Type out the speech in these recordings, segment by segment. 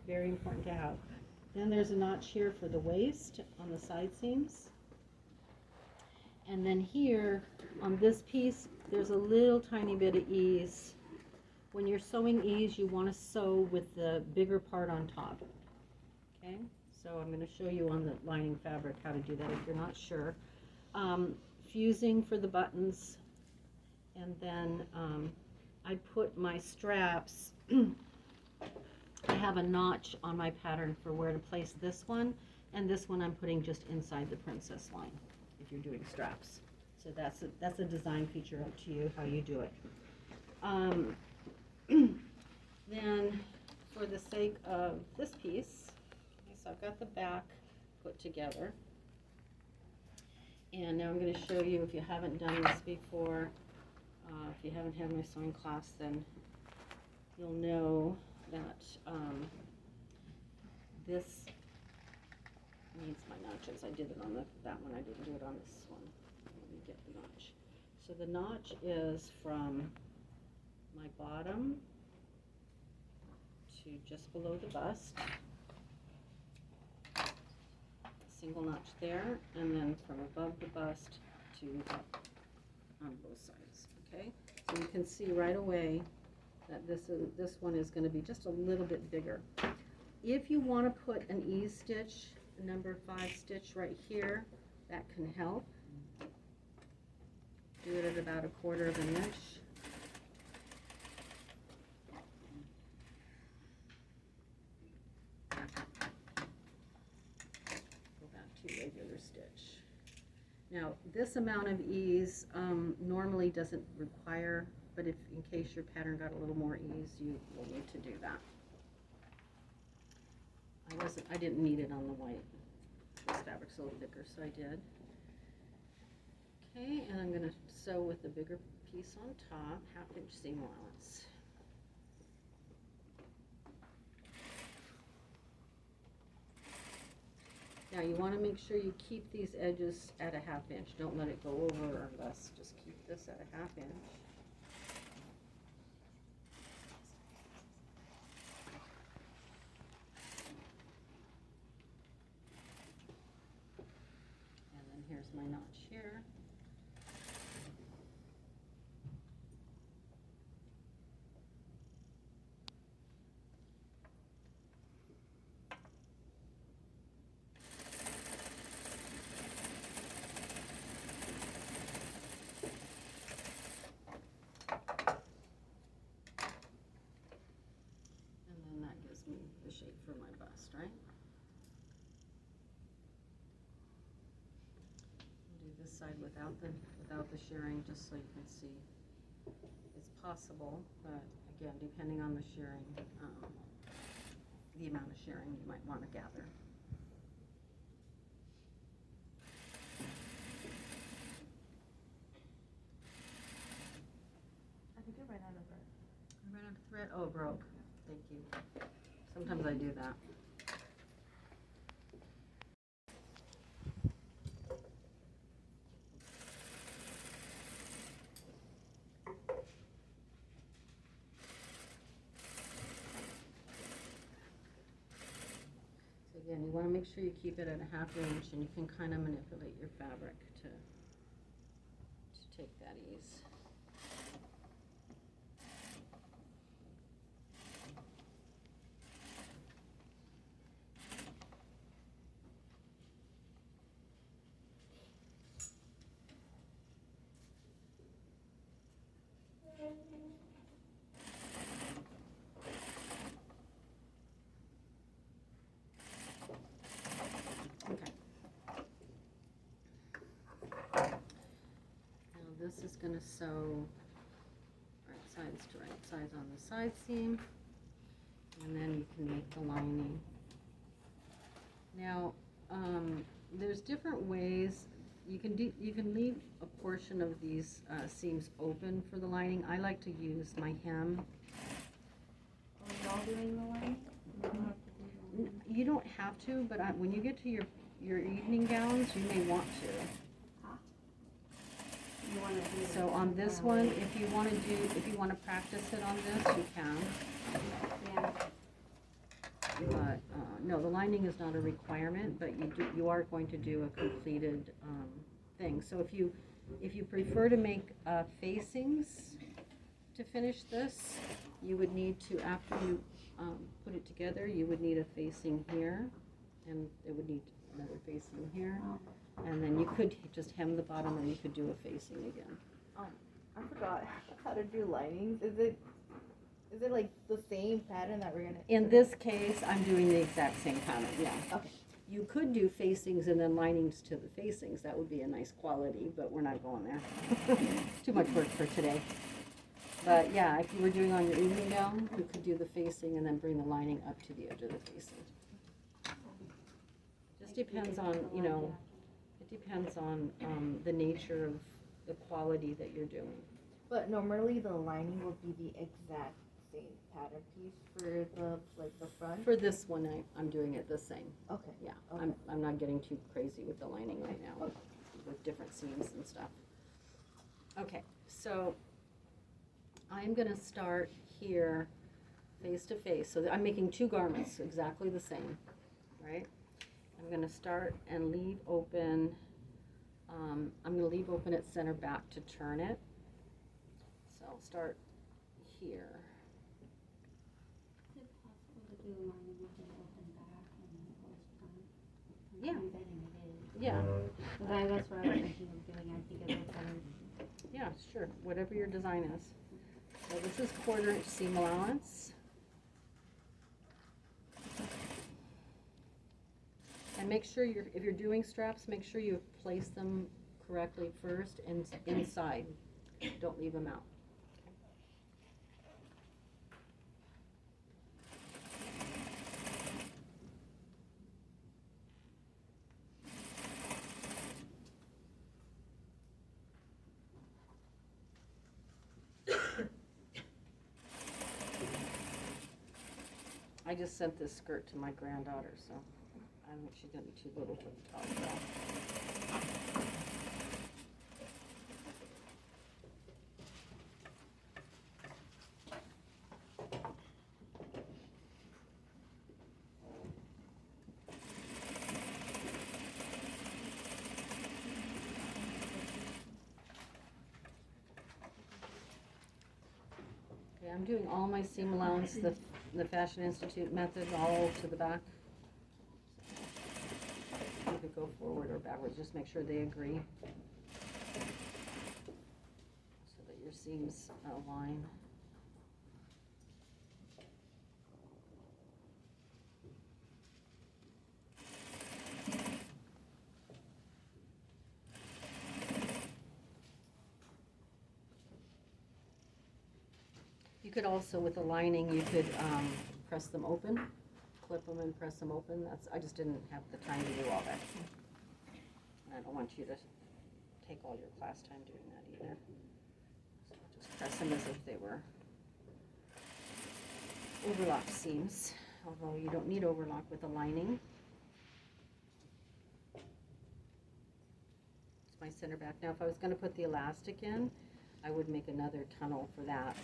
very important to have. Then there's a notch here for the waist on the side seams. And then here on this piece, there's a little tiny bit of ease. When you're sewing ease, you want to sew with the bigger part on top. Okay, so I'm going to show you on the lining fabric how to do that if you're not sure. Fusing for the buttons, and then I put my straps. I have a notch on my pattern for where to place this one, and this one I'm putting just inside the princess line if you're doing straps. So that's a design feature, up to you how you do it. Then for the sake of this piece, okay, so I've got the back put together, and now I'm going to show you, if you haven't done this before, if you haven't had my sewing class, then you'll know that this needs my notches. I did it on that one, I didn't do it on this one. Let me get the notch. So the notch is from my bottom to just below the bust, single notch there, and then from above the bust to up on both sides. Okay, so you can see right away that this one is going to be just a little bit bigger. If you want to put an ease stitch, number 5 stitch right here, that can help. Do it at about 1/4 of an inch. Go back to regular stitch. Now this amount of ease normally doesn't require, but if in case your pattern got a little more ease, you will need to do that. I didn't need it on the white. This fabric's a little thicker, so I did. Okay, and I'm going to sew with the bigger piece on top, 1/2 inch seam allowance. Now you want to make sure you keep these edges at 1/2 inch. Don't let it go over or less. Just keep this at 1/2 inch. And then here's my notch here. The shape for my bust, right? I'll do this side without the shirring, just so you can see it's possible, but again, depending on the shirring, the amount of shirring you might want to gather. I think I ran out of thread. I ran out of thread. Oh, broke. Thank you. Sometimes I do that. So again, you want to make sure you keep it at 1/2 inch, and you can kind of manipulate your fabric to take that ease. This is going to sew right sides to right sides on the side seam, and then you can make the lining. Now there's different ways you can leave a portion of these seams open for the lining. I like to use my hem. Are we all doing the lining? You don't have to, but when you get to your evening gowns, you may want to. So on this one, if you want to practice it on this, you can. Yeah. But No, the lining is not a requirement, but you are going to do a completed thing. So if you prefer to make facings to finish this, you would need to, after you put it together, you would need a facing here, and it would need another facing here, and then you could just hem the bottom, or you could do a facing again. I forgot how to do linings. Is it like the same pattern that we're gonna? In this case, I'm doing the exact same pattern, yeah. Okay. You could do facings and then linings to the facings. That would be a nice quality, but we're not going there. Too much work for today. But yeah, if you were doing on your evening gown, you could do the facing and then bring the lining up to the edge of the facing. Just depends on, you know, it depends on the nature of the quality that you're doing. But normally the lining will be the exact same pattern piece for the front. For this one, I'm doing it the same. Okay. Yeah, Okay. I'm not getting too crazy with the lining right now with different seams and stuff. Okay, so I'm gonna start here face to face. So I'm making 2 garments exactly the same, right? I'm gonna start and leave open, I'm gonna leave open at center back to turn it. So I'll start here. Is it possible to do lining with an open back and an closed front? Yeah. I'm betting it is. Yeah, That's what I was thinking of doing. I think it looks better. yeah, sure, whatever your design is. So this is 1/4 inch seam allowance. And make sure if you're doing straps, make sure you place them correctly first and inside. Don't leave them out. I just sent this skirt to my granddaughter, so I think she's gonna be too little for the top bra. Okay, I'm doing all my seam allowance, the Fashion Institute method, all to the back. You could go forward or backwards, just make sure they agree. So that your seams align. You could also, with the lining, you could press them open, clip them and press them open. I just didn't have the time to do all that. And I don't want you to take all your class time doing that either. So I'll just press them as if they were overlocked seams, although you don't need overlock with the lining. It's my center back. Now if I was going to put the elastic in, I would make another tunnel for that.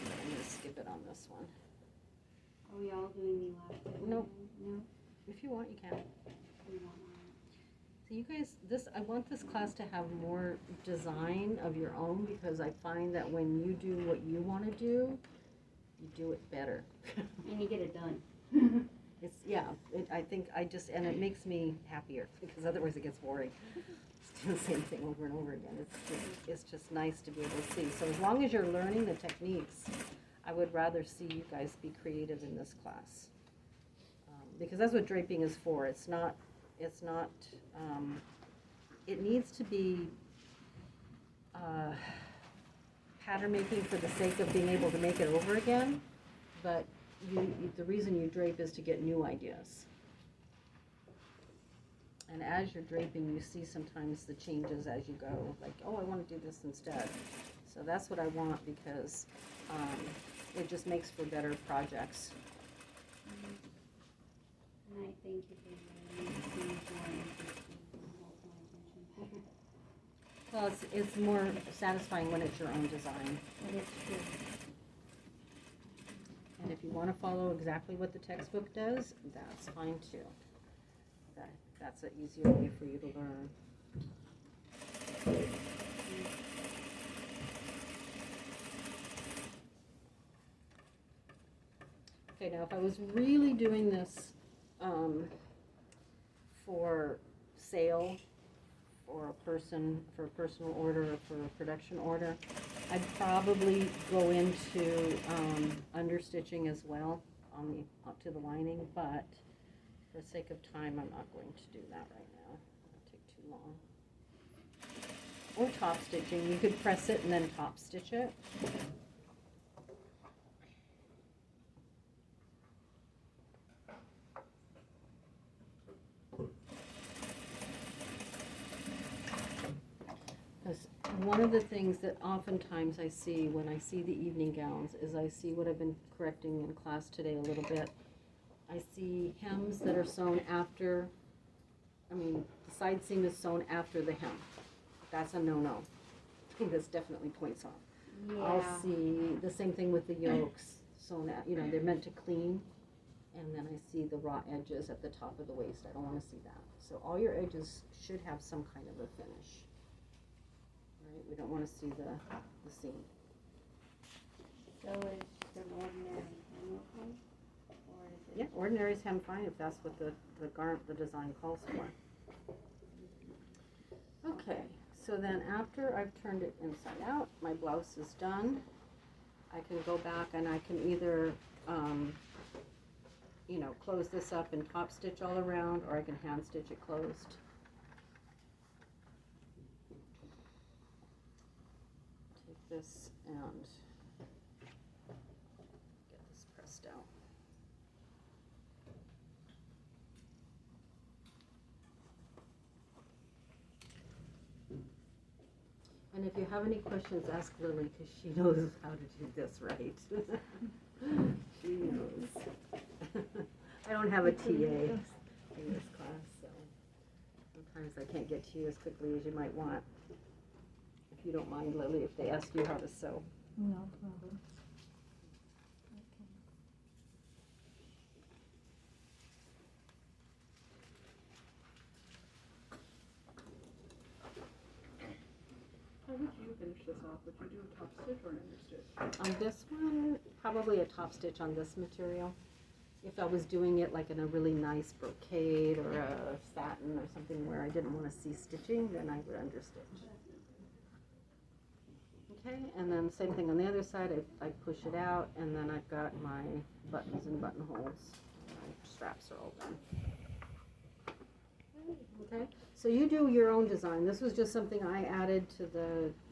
I'm going to skip it on this one. Are we all doing the elastic? Nope. No? If you want, you can. We don't want So you guys, I want this class to have more design of your own, because I find that when you do what you want to do, you do it better. it. And you get it done. It's, yeah, I think and it makes me happier, because otherwise it gets boring. Just do the same thing over and over again. It's just nice to be able to see. So as long as you're learning the techniques, I would rather see you guys be creative in this class. Because that's what draping is for. It's not, it needs to be pattern making for the sake of being able to make it over again, but the reason you drape is to get new ideas. And as you're draping, you see sometimes the changes as you go, like, oh, I want to do this instead. So that's what I want, because it just makes for better projects. And I thank you for letting me see more interesting and hold my attention. Well, it's more satisfying when it's your own design. That is true. And if you want to follow exactly what the textbook does, that's fine too. That's an easier way for you to learn. Okay, now if I was really doing this for sale, for a personal order, or for a production order, I'd probably go into understitching as well up to the lining, but for the sake of time, I'm not going to do that right now. It'll take too long. Or top stitching. You could press it and then top stitch it. Because one of the things that oftentimes I see when I see the evening gowns is I see what I've been correcting in class today a little bit. I see hems that are sewn after, the side seam is sewn after the hem. That's a no-no. I think this definitely points off. Yeah. I'll see the same thing with the yokes sewn at, they're meant to clean. And then I see the raw edges at the top of the waist. I don't want to see that. So all your edges should have some kind of a finish. Right? We don't want to see the seam. So is the ordinary hem okay? Or is it? Yeah, ordinary is hem fine if that's what the design calls for. Okay, so then after I've turned it inside out, my blouse is done. I can go back and I can either, close this up and top stitch all around, or I can hand stitch it closed. Take this and get this pressed out. And if you have any questions, ask Lily, because she knows how to do this right. She knows. I don't have a TA in this class, so sometimes I can't get to you as quickly as you might want. If you don't mind, Lily, if they ask you how to sew. No problem. How would you finish this off? Would you do a top stitch or an understitch? On this one, probably a top stitch on this material. If I was doing it like in a really nice brocade or a satin or something where I didn't want to see stitching, then I would understitch. Okay, and then same thing on the other side, I push it out, and then I've got my buttons and buttonholes. My straps are all done. Okay, so you do your own design. This was just something I added to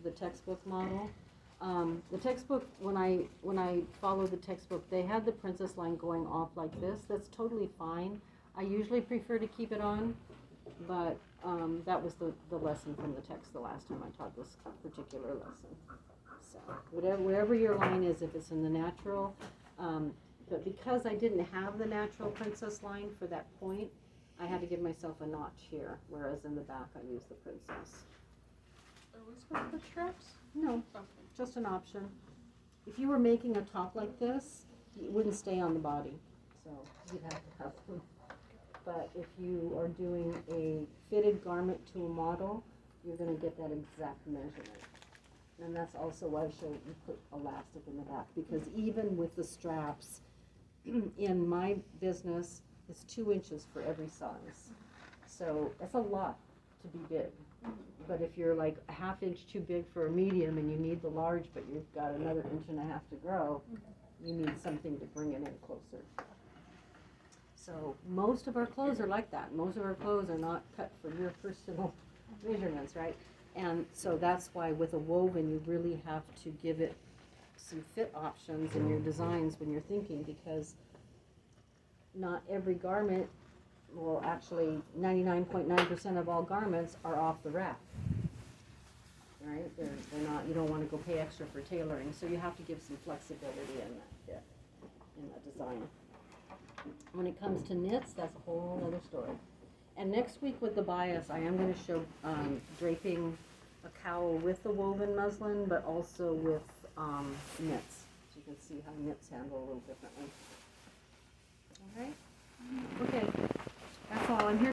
the textbook model. The textbook, when I followed the textbook, they had the princess line going off like this. That's totally fine. I usually prefer to keep it on, but that was the lesson from the text the last time I taught this particular lesson. So wherever your line is, if it's in the natural, but because I didn't have the natural princess line for that point, I had to give myself a notch here, whereas in the back I used the princess. Are we supposed to put straps? No, Okay. just an option. If you were making a top like this, it wouldn't stay on the body, so you'd have to have them. But if you are doing a fitted garment to a model, you're going to get that exact measurement. And that's also why I showed you put elastic in the back, because even with the straps, in my business, it's 2 inches for every size. So that's a lot to be big. But if you're like a ½ inch too big for a medium and you need the large, but you've got another 1.5 inches to grow, you need something to bring it in closer. So most of our clothes are like that. Most of our clothes are not cut for your personal measurements, right? And so that's why with a woven, you really have to give it some fit options in your designs when you're thinking, because not every garment, well, actually 99.9% of all garments are off the rack, right? They're not, you don't want to go pay extra for tailoring, so you have to give some flexibility in that fit, in that design. When it comes to knits, that's a whole other story. And next week with the bias, I am going to show draping a cowl with the woven muslin, but also with knits. So you can see how knits handle a little differently.